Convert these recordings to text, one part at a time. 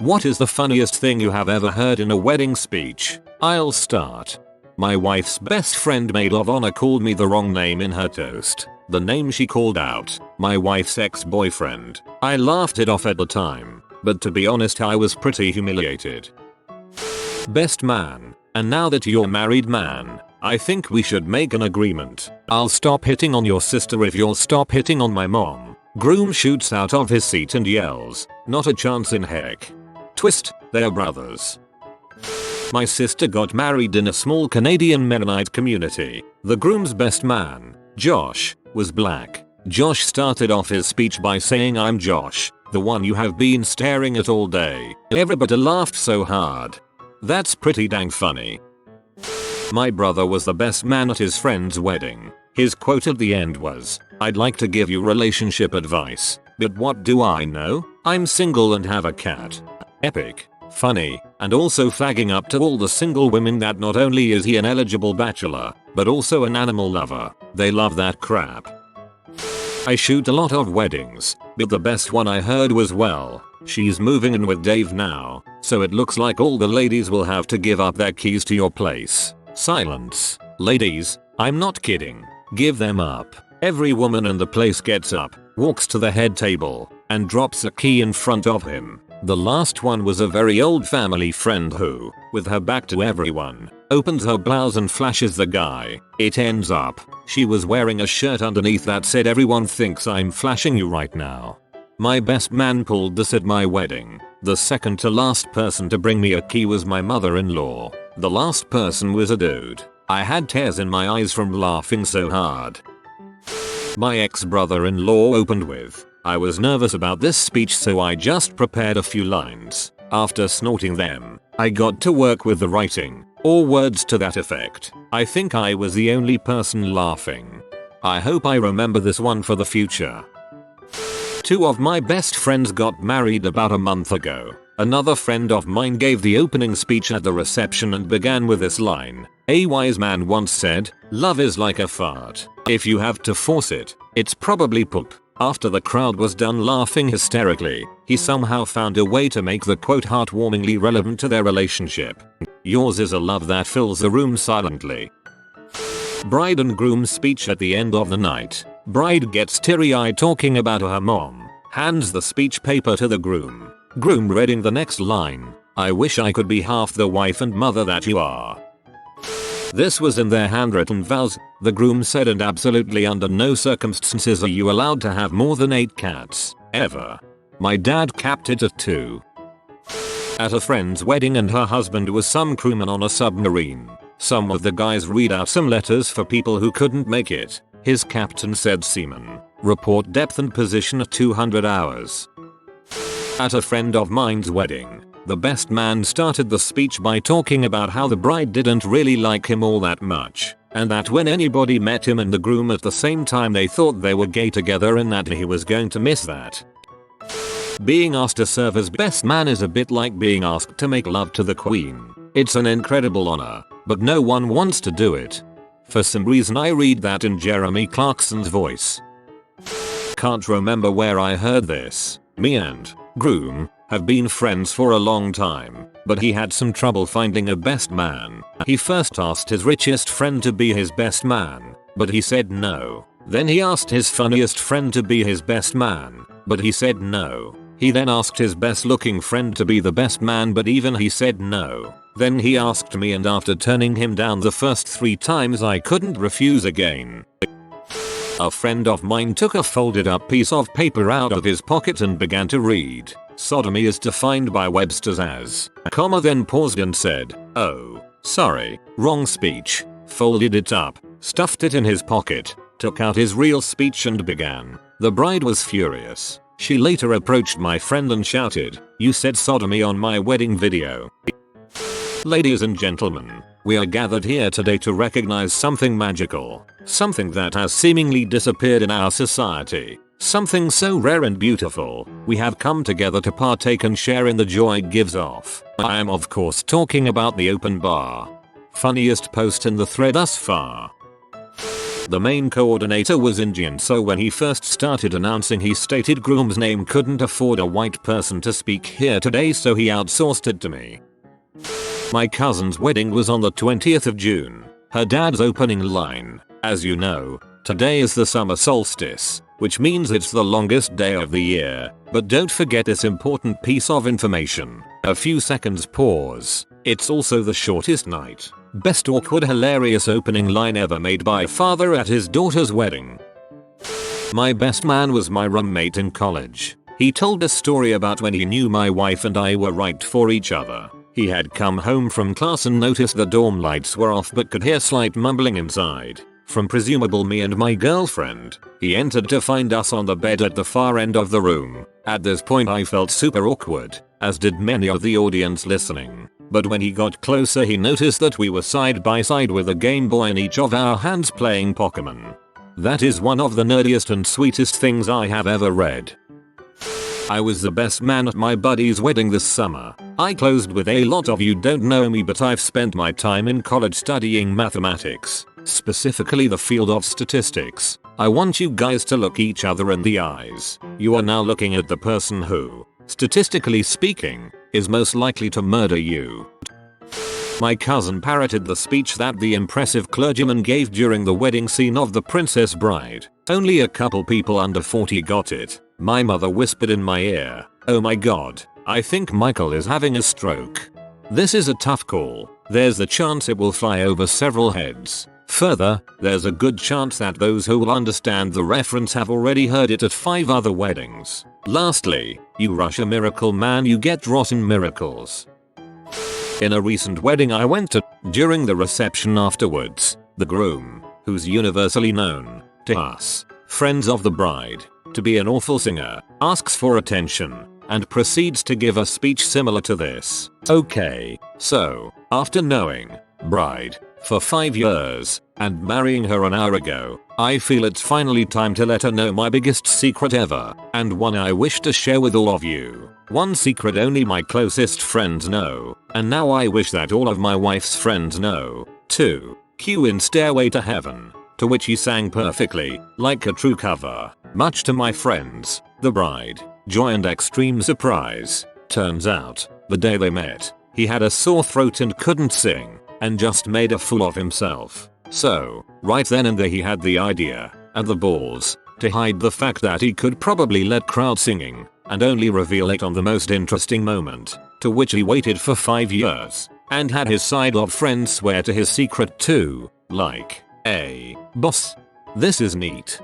What is the funniest thing you have ever heard in a wedding speech? I'll start. My wife's best friend maid of honor called me the wrong name in her toast. The name she called out, my wife's ex-boyfriend. I laughed it off at the time, but to be honest I was pretty humiliated. Best man. And now that you're married man, I think we should make an agreement. I'll stop hitting on your sister if you'll stop hitting on my mom. Groom shoots out of his seat and yells, not a chance in heck. Twist, they're brothers. My sister got married in a small Canadian Mennonite community. The groom's best man, Josh, was black. Josh started off his speech by saying, "I'm Josh, the one you have been staring at all day." Everybody laughed so hard. That's pretty dang funny. My brother was the best man at his friend's wedding. His quote at the end was, "I'd like to give you relationship advice, but what do I know? I'm single and have a cat." Epic, funny, and also flagging up to all the single women that not only is he an eligible bachelor, but also an animal lover. They love that crap. I shoot a lot of weddings, but the best one I heard was, "Well, she's moving in with Dave now, so it looks like all the ladies will have to give up their keys to your place." Silence. Ladies, I'm not kidding. Give them up. Every woman in the place gets up, walks to the head table, and drops a key in front of him. The last one was a very old family friend who, with her back to everyone, opens her blouse and flashes the guy. It ends up, she was wearing a shirt underneath that said, "Everyone thinks I'm flashing you right now." My best man pulled this at my wedding. The second to last person to bring me a key was my mother-in-law. The last person was a dude. I had tears in my eyes from laughing so hard. My ex-brother-in-law opened with, "I was nervous about this speech so I just prepared a few lines. After snorting them, I got to work with the writing," or words to that effect. I think I was the only person laughing. I hope I remember this one for the future. Two of my best friends got married about a month ago. Another friend of mine gave the opening speech at the reception and began with this line. A wise man once said, "Love is like a fart. If you have to force it, it's probably poop." After the crowd was done laughing hysterically, he somehow found a way to make the quote heartwarmingly relevant to their relationship. Yours is a love that fills the room silently. Bride and groom speech at the end of the night. Bride gets teary-eyed talking about her mom, hands the speech paper to the groom. Groom reading the next line, "I wish I could be half the wife and mother that you are." This was in their handwritten vows, the groom said, "and absolutely under no circumstances are you allowed to have more than 8 cats, ever." My dad capped it at 2. At a friend's wedding and her husband was some crewman on a submarine. Some of the guys read out some letters for people who couldn't make it. His captain said, "Seaman, report depth and position at 200 hours. At a friend of mine's wedding, the best man started the speech by talking about how the bride didn't really like him all that much, and that when anybody met him and the groom at the same time they thought they were gay together and that he was going to miss that. Being asked to serve as best man is a bit like being asked to make love to the queen. It's an incredible honor, but no one wants to do it. For some reason I read that in Jeremy Clarkson's voice. Can't remember where I heard this. Me and groom have been friends for a long time, but he had some trouble finding a best man. He first asked his richest friend to be his best man, but he said no. Then he asked his funniest friend to be his best man, but he said no. He then asked his best looking friend to be the best man, but even he said no. Then he asked me, and after turning him down the first 3 times I couldn't refuse again. A friend of mine took a folded up piece of paper out of his pocket and began to read. Sodomy is defined by Webster's as, then paused and said, "Oh, sorry, wrong speech." Folded it up, stuffed it in his pocket, took out his real speech and began. The bride was furious. She later approached my friend and shouted, "You said sodomy on my wedding video." Ladies and gentlemen, we are gathered here today to recognize something magical, something that has seemingly disappeared in our society, something so rare and beautiful. We have come together to partake and share in the joy it gives off. I am of course talking about the open bar. Funniest post in the thread thus far. The main coordinator was Indian, so when he first started announcing, he stated groom's name couldn't afford a white person to speak here today, so he outsourced it to me. My cousin's wedding was on the 20th of June. Her dad's opening line: "As you know, today is the summer solstice, which means it's the longest day of the year, but don't forget this important piece of information." A few seconds pause. "It's also the shortest night." Best awkward hilarious opening line ever made by a father at his daughter's wedding. My best man was my roommate in college. He told a story about when he knew my wife and I were right for each other. He had come home from class and noticed the dorm lights were off but could hear slight mumbling inside from presumably me and my girlfriend. He entered to find us on the bed at the far end of the room. At this point I felt super awkward, as did many of the audience listening. But when he got closer, he noticed that we were side by side with a Game Boy in each of our hands playing Pokemon. That is one of the nerdiest and sweetest things I have ever read. I was the best man at my buddy's wedding this summer. I closed with a lot of you don't know me, but I've spent my time in college studying mathematics, specifically the field of statistics. I want you guys to look each other in the eyes. You are now looking at the person who, statistically speaking, is most likely to murder you. My cousin parroted the speech that the impressive clergyman gave during the wedding scene of The Princess Bride. Only a couple people under 40 got it. My mother whispered in my ear, "Oh my god, I think Michael is having a stroke." This is a tough call. There's the chance it will fly over several heads. Further, there's a good chance that those who will understand the reference have already heard it at 5 other weddings. Lastly, you rush a miracle man, you get rotten miracles. In a recent wedding I went to, during the reception afterwards, the groom, who's universally known to us, friends of the bride, to be an awful singer, asks for attention, and proceeds to give a speech similar to this. Okay, so, after knowing bride for 5 years and marrying her an hour ago, I feel it's finally time to let her know my biggest secret ever, and one I wish to share with all of you. One secret only my closest friends know, and now I wish that all of my wife's friends know, too. Cue in Stairway to Heaven, to which he sang perfectly, like a true cover. Much to my friends, the bride, joy and extreme surprise. Turns out, the day they met, he had a sore throat and couldn't sing, and just made a fool of himself. So, right then and there he had the idea, and the balls, to hide the fact that he could probably let crowd singing, and only reveal it on the most interesting moment, to which he waited for 5 years, and had his side of friends swear to his secret too, like, "Hey, boss. This is neat."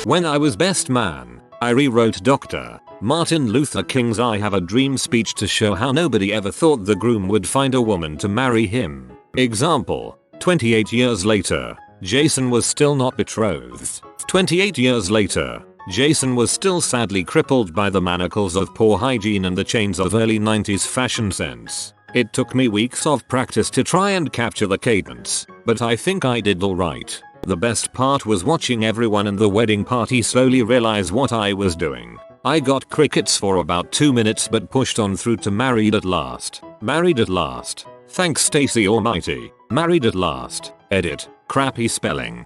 When I was best man, I rewrote Dr. Martin Luther King's "I Have a Dream" speech to show how nobody ever thought the groom would find a woman to marry him. Example, 28 years later, Jason was still not betrothed. 28 years later, Jason was still sadly crippled by the manacles of poor hygiene and the chains of early 90s fashion sense. It took me weeks of practice to try and capture the cadence, but I think I did alright. The best part was watching everyone in the wedding party slowly realize what I was doing. I got crickets for about 2 minutes but pushed on through to married at last. Married at last. Thanks Stacy Almighty. Married at last. Edit. Crappy spelling.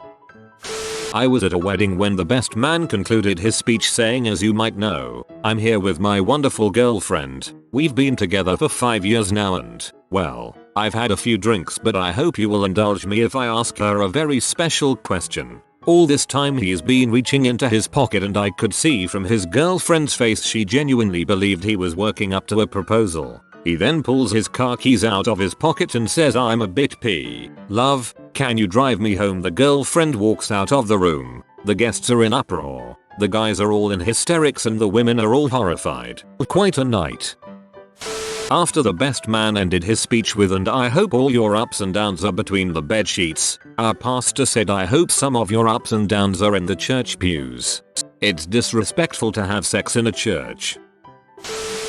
I was at a wedding when the best man concluded his speech saying, "As you might know, I'm here with my wonderful girlfriend. We've been together for 5 years now and, well, I've had a few drinks, but I hope you will indulge me if I ask her a very special question." All this time he's been reaching into his pocket and I could see from his girlfriend's face she genuinely believed he was working up to a proposal. He then pulls his car keys out of his pocket and says, "I'm a bit pee. Love, can you drive me home?" The girlfriend walks out of the room. The guests are in uproar. The guys are all in hysterics and the women are all horrified. Quite a night. After the best man ended his speech with, "And I hope all your ups and downs are between the bed sheets," our pastor said, "I hope some of your ups and downs are in the church pews. It's disrespectful to have sex in a church."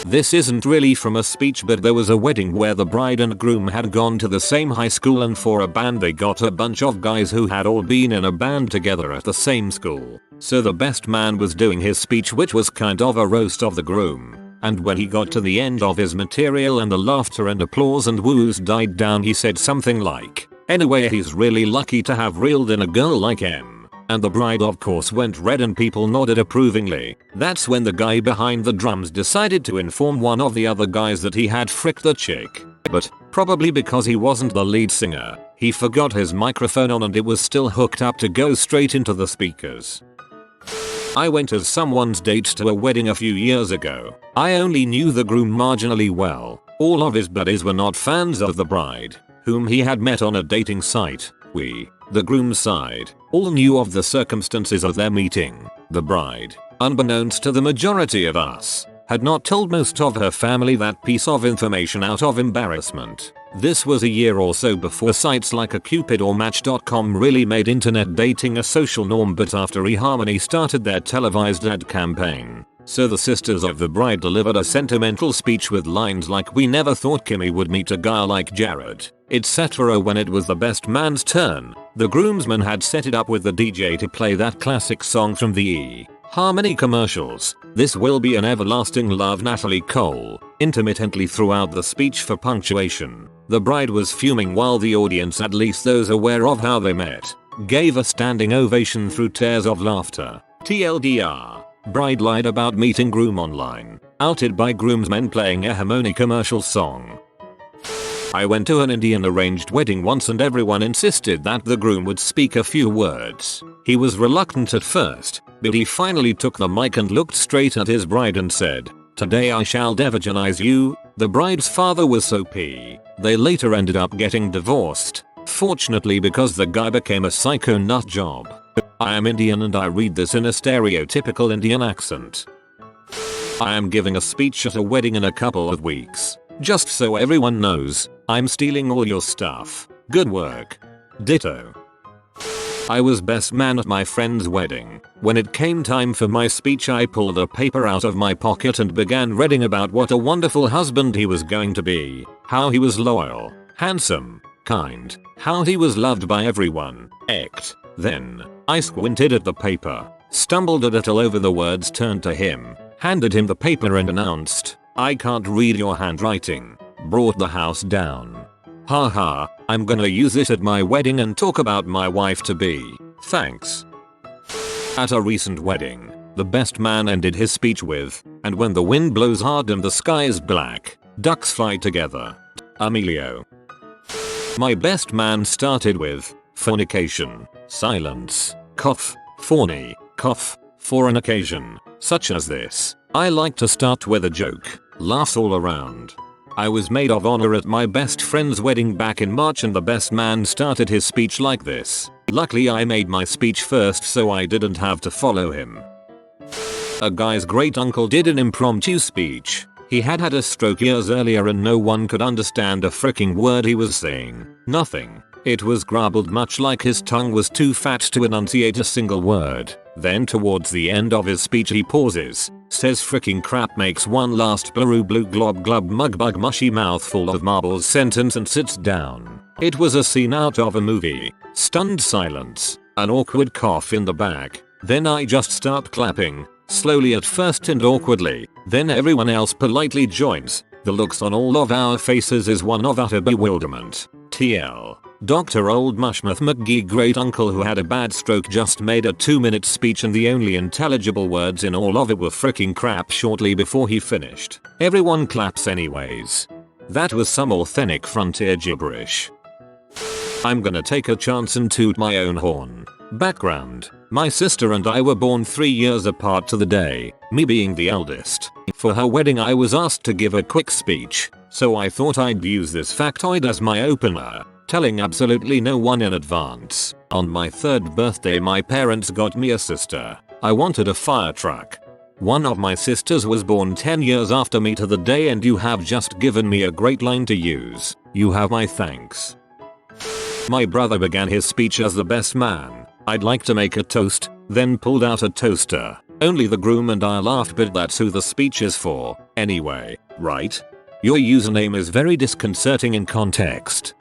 This isn't really from a speech, but there was a wedding where the bride and groom had gone to the same high school, and for a band they got a bunch of guys who had all been in a band together at the same school. So the best man was doing his speech, which was kind of a roast of the groom. And when he got to the end of his material and the laughter and applause and woos died down, he said something like, Anyway, he's really lucky to have reeled in a girl like M. And the bride of course went red and people nodded approvingly. That's when the guy behind the drums decided to inform one of the other guys that he had fricked the chick. But, probably because he wasn't the lead singer, he forgot his microphone on and it was still hooked up to go straight into the speakers. I went as someone's date to a wedding a few years ago. I only knew the groom marginally well. All of his buddies were not fans of the bride, whom he had met on a dating site. We, the groom's side, all knew of the circumstances of their meeting. The bride, unbeknownst to the majority of us, had not told most of her family that piece of information out of embarrassment. This was a year or so before sites like Cupid or Match.com really made internet dating a social norm, but after eHarmony started their televised ad campaign. So the sisters of the bride delivered a sentimental speech with lines like "We never thought Kimmy would meet a guy like Jared," etc. When it was the best man's turn, the groomsman had set it up with the DJ to play that classic song from the eHarmony commercials, "This Will Be an Everlasting Love," Natalie Cole, intermittently throughout the speech for punctuation. The bride was fuming while the audience, at least those aware of how they met, gave a standing ovation through tears of laughter. TLDR. Bride lied about meeting groom online. Outed by groomsmen playing a eHarmony commercial song. I went to an Indian arranged wedding once and everyone insisted that the groom would speak a few words. He was reluctant at first, but he finally took the mic and looked straight at his bride and said, "Today I shall devaginize you." The bride's father was so pissed. They later ended up getting divorced, fortunately, because the guy became a psycho nut job. I am Indian and I read this in a stereotypical Indian accent. I am giving a speech at a wedding in a couple of weeks. Just so everyone knows, I'm stealing all your stuff. Good work. Ditto. I was best man at my friend's wedding. When it came time for my speech, I pulled a paper out of my pocket and began reading about what a wonderful husband he was going to be, how he was loyal, handsome, kind, how he was loved by everyone, ect. Then, I squinted at the paper, stumbled a little over the words, turned to him, handed him the paper and announced, "I can't read your handwriting." Brought the house down. Haha, I'm gonna use it at my wedding and talk about my wife to be. Thanks. At a recent wedding, the best man ended his speech with, "And when the wind blows hard and the sky is black, ducks fly together." Emilio. My best man started with, "Fornication, silence, cough, forny, cough, for an occasion, such as this." I like to start with a joke, laughs all around. I was maid of honor at my best friend's wedding back in March and the best man started his speech like this. Luckily I made my speech first so I didn't have to follow him. A guy's great uncle did an impromptu speech. He had had a stroke years earlier and no one could understand a fricking word he was saying. Nothing. It was garbled, much like his tongue was too fat to enunciate a single word. Then towards the end of his speech he pauses, says fricking crap, makes one last blue glob glub mug bug mushy mouthful of marbles sentence and sits down. It was a scene out of a movie. Stunned silence, an awkward cough in the back, then I just start clapping, slowly at first and awkwardly, then everyone else politely joins. The looks on all of our faces is one of utter bewilderment. TL. Dr. Old Mushmouth McGee great uncle who had a bad stroke just made a 2-minute speech and the only intelligible words in all of it were fricking crap shortly before he finished. Everyone claps anyways. That was some authentic frontier gibberish. I'm gonna take a chance and toot my own horn. Background. My sister and I were born 3 years apart to the day, me being the eldest. For her wedding I was asked to give a quick speech, so I thought I'd use this factoid as my opener, telling absolutely no one in advance. On my 3rd birthday my parents got me a sister. I wanted a fire truck. One of my sisters was born 10 years after me to the day, and you have just given me a great line to use. You have my thanks. My brother began his speech as the best man. I'd like to make a toast, then pulled out a toaster. Only the groom and I laughed, but that's who the speech is for. Anyway, right? Your username is very disconcerting in context.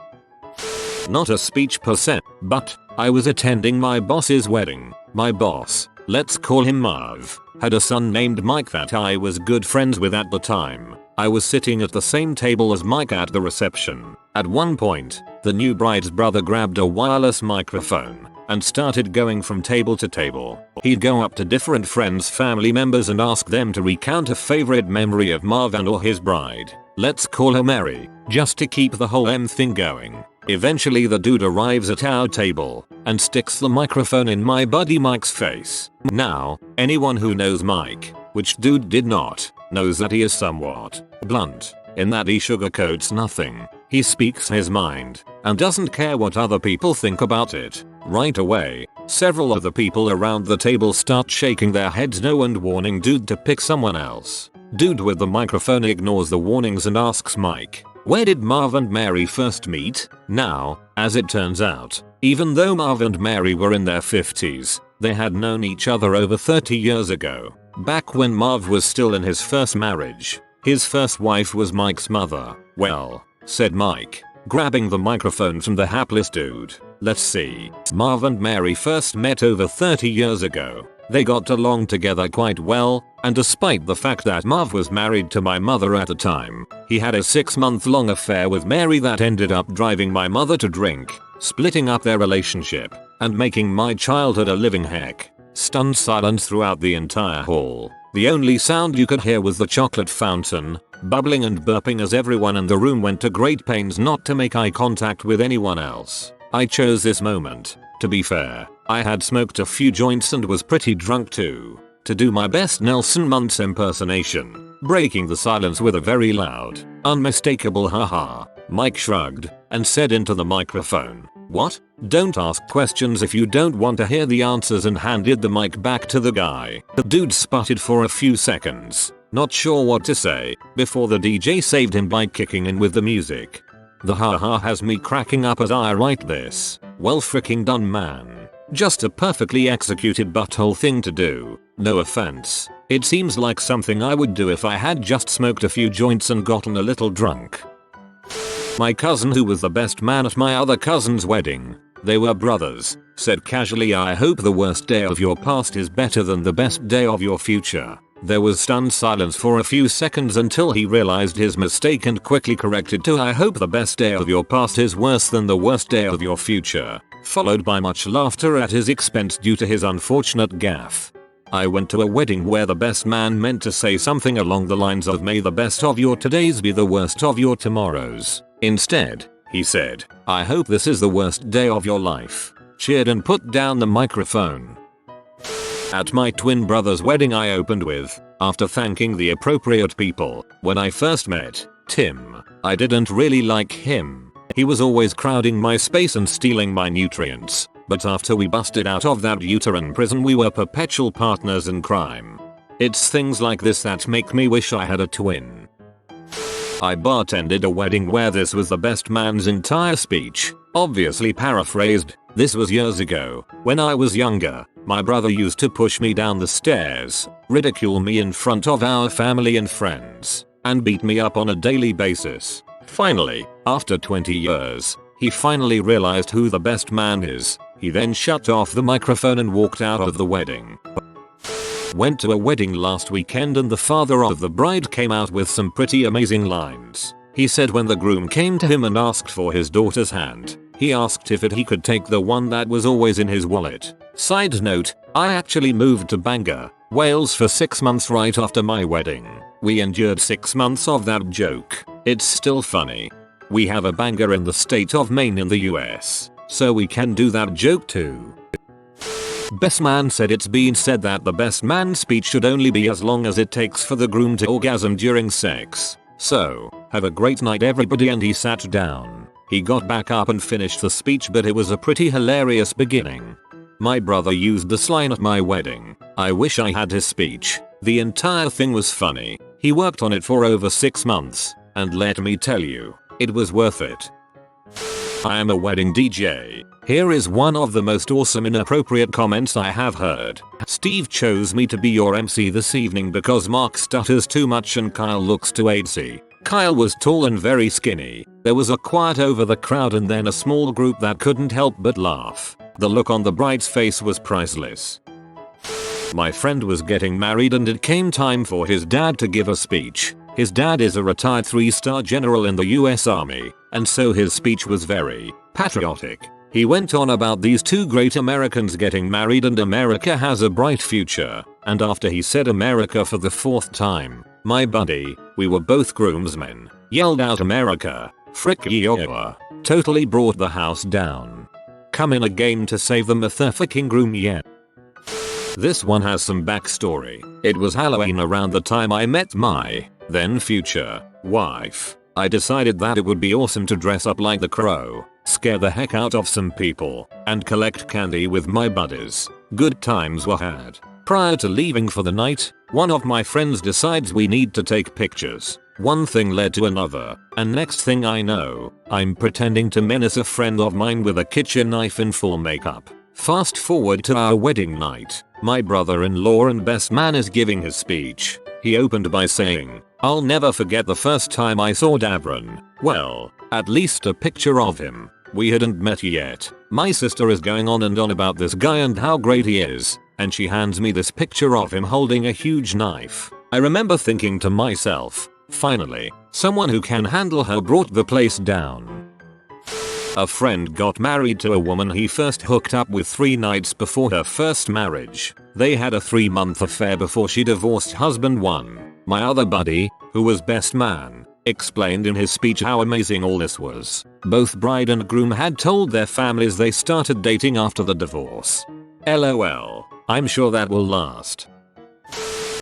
Not a speech per se, but I was attending my boss's wedding. My boss, let's call him Marv, had a son named Mike that I was good friends with at the time. I was sitting at the same table as Mike at the reception. At one point, The new bride's brother grabbed a wireless microphone and started going from table to table. He'd go up to different friends' family members and ask them to recount a favorite memory of Marvin or his bride. Let's call her Mary, just to keep the whole thing going. Eventually the dude arrives at our table and sticks the microphone in my buddy Mike's face. Now, anyone who knows Mike, which dude did not, knows that he is somewhat blunt, in that he sugarcoats nothing. He speaks his mind and doesn't care what other people think about it. Right away, several of the people around the table start shaking their heads no and warning dude to pick someone else. Dude with the microphone ignores the warnings and asks Mike, where did Marv and Mary first meet? Now, as it turns out, even though Marv and Mary were in their 50s, they had known each other over 30 years ago. Back when Marv was still in his first marriage. His first wife was Mike's mother. Well, said Mike, grabbing the microphone from the hapless dude. Let's see. Marv and Mary first met over 30 years ago. They got along together quite well, and despite the fact that Marv was married to my mother at the time, he had a 6-month-long affair with Mary that ended up driving my mother to drink, splitting up their relationship, and making my childhood a living heck. Stunned silence throughout the entire hall. The only sound you could hear was the chocolate fountain, bubbling and burping as everyone in the room went to great pains not to make eye contact with anyone else. I chose this moment. To be fair, I had smoked a few joints and was pretty drunk too. To do my best Nelson Muntz impersonation, breaking the silence with a very loud, unmistakable haha, Mike shrugged and said into the microphone, what? Don't ask questions if you don't want to hear the answers, and handed the mic back to the guy. The dude sputtered for a few seconds, not sure what to say, before the DJ saved him by kicking in with the music. The haha has me cracking up as I write this. Well freaking done, man. Just a perfectly executed butthole thing to do. No offense. It seems like something I would do if I had just smoked a few joints and gotten a little drunk. My cousin, who was the best man at my other cousin's wedding, they were brothers, said casually, I hope the worst day of your past is better than the best day of your future. There was stunned silence for a few seconds until he realized his mistake and quickly corrected to, I hope the best day of your past is worse than the worst day of your future, followed by much laughter at his expense due to his unfortunate gaffe. I went to a wedding where the best man meant to say something along the lines of, may the best of your todays be the worst of your tomorrows. Instead, he said, I hope this is the worst day of your life. Cheered and put down the microphone. At my twin brother's wedding I opened with, after thanking the appropriate people, when I first met Tim, I didn't really like him. He was always crowding my space and stealing my nutrients. But after we busted out of that uterine prison we were perpetual partners in crime. It's things like this that make me wish I had a twin. I bartended a wedding where this was the best man's entire speech, obviously paraphrased. This was years ago, when I was younger. My brother used to push me down the stairs, ridicule me in front of our family and friends, and beat me up on a daily basis. Finally, after 20 years, he finally realized who the best man is. He then shut off the microphone and walked out of the wedding. Went to a wedding last weekend and the father of the bride came out with some pretty amazing lines. He said when the groom came to him and asked for his daughter's hand, he asked if he could take the one that was always in his wallet. Side note, I actually moved to Bangor, Wales for 6 months right after my wedding. We endured 6 months of that joke. It's still funny. We have a Bangor in the state of Maine in the US, so we can do that joke too. Best man said it's been said that the best man speech should only be as long as it takes for the groom to orgasm during sex. So, have a great night everybody, and he sat down. He got back up and finished the speech, but it was a pretty hilarious beginning. My brother used this line at my wedding. I wish I had his speech. The entire thing was funny. He worked on it for over 6 months, and let me tell you, it was worth it. I am a wedding DJ. Here is one of the most awesome inappropriate comments I have heard. Steve chose me to be your MC this evening because Mark stutters too much and Kyle looks too aidesy. Kyle was tall and very skinny. There was a quiet over the crowd and then a small group that couldn't help but laugh. The look on the bride's face was priceless. My friend was getting married and it came time for his dad to give a speech. His dad is a retired 3-star general in the US Army, and so his speech was very patriotic. He went on about these two great Americans getting married and America has a bright future, and after he said America for the 4th time, my buddy, we were both groomsmen, yelled out America, frick Iowa, totally brought the house down. Come in a game to save the motherfucking groom yet. This one has some backstory. It was Halloween around the time I met my then future wife. I decided that it would be awesome to dress up like the Crow, scare the heck out of some people, and collect candy with my buddies. Good times were had. Prior to leaving for the night, one of my friends decides we need to take pictures. One thing led to another, and next thing I know, I'm pretending to menace a friend of mine with a kitchen knife in full makeup. Fast forward to our wedding night. My brother-in-law and best man is giving his speech. He opened by saying, "I'll never forget the first time I saw Davron. Well, at least a picture of him. We hadn't met yet. My sister is going on and on about this guy and how great he is, and she hands me this picture of him holding a huge knife. I remember thinking to myself, finally, someone who can handle her brought the place down." A friend got married to a woman he first hooked up with 3 nights before her first marriage. They had a 3-month affair before she divorced husband 1. My other buddy, who was best man, explained in his speech how amazing all this was. Both bride and groom had told their families they started dating after the divorce. LOL. I'm sure that will last.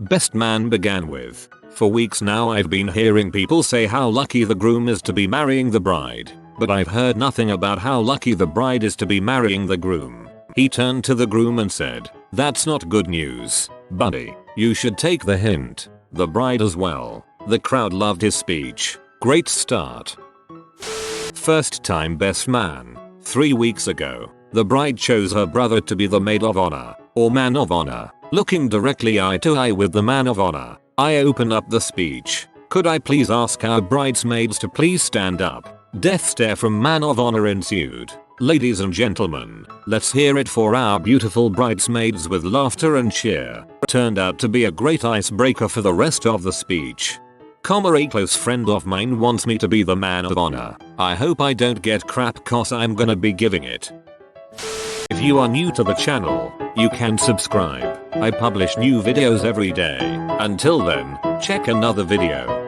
Best man began with, "For weeks now I've been hearing people say how lucky the groom is to be marrying the bride. But I've heard nothing about how lucky the bride is to be marrying the groom." He turned to the groom and said, "That's not good news, buddy. You should take the hint." The bride as well. The crowd loved his speech. Great start. First time best man. 3 weeks ago, the bride chose her brother to be the maid of honor, or man of honor. Looking directly eye to eye with the man of honor, I open up the speech. "Could I please ask our bridesmaids to please stand up?" Death stare from man of honor ensued. Ladies and gentlemen, let's hear it for our beautiful bridesmaids with laughter and cheer. Turned out to be a great icebreaker for the rest of the speech. A close friend of mine wants me to be the man of honor. I hope I don't get crap cause I'm gonna be giving it. If you are new to the channel, you can subscribe. I publish new videos every day. Until then, check another video.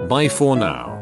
Bye for now.